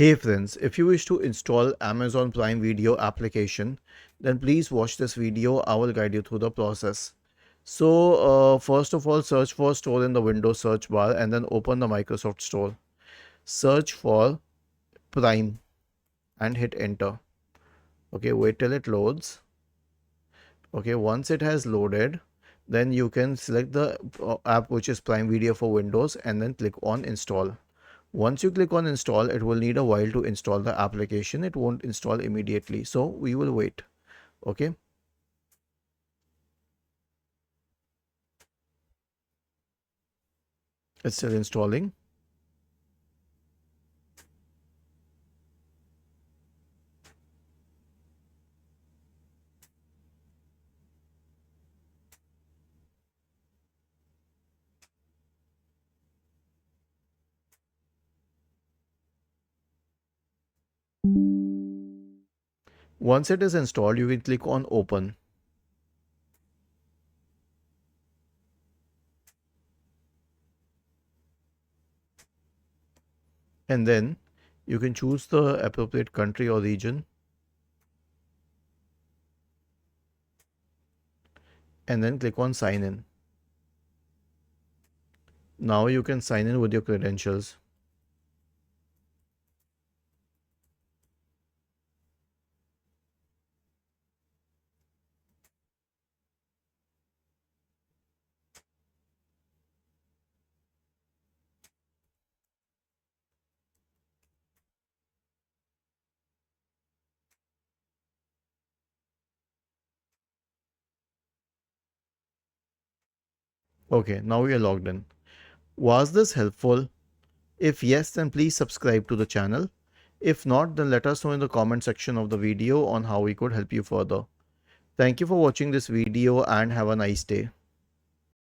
Hey friends, if you wish to install Amazon Prime Video application, then please watch this video. I will guide you through the process. So, first of all, search for store in the Windows search bar and then open the Microsoft Store. Search for Prime and hit enter. Okay, wait till it loads. Okay, once it has loaded, then you can select the app which is Prime Video for Windows and then click on install. Once you click on install, it will need a while to install the application. It won't install immediately. So we will wait. Okay. It's still installing. Once it is installed, you can click on open. And then you can choose the appropriate country or region. And then click on sign in. Now you can sign in with your credentials. Okay, now we are logged in. Was this helpful? If yes, then please subscribe to the channel. If not, then let us know in the comment section of the video on how we could help you further. Thank you for watching this video and have a nice day.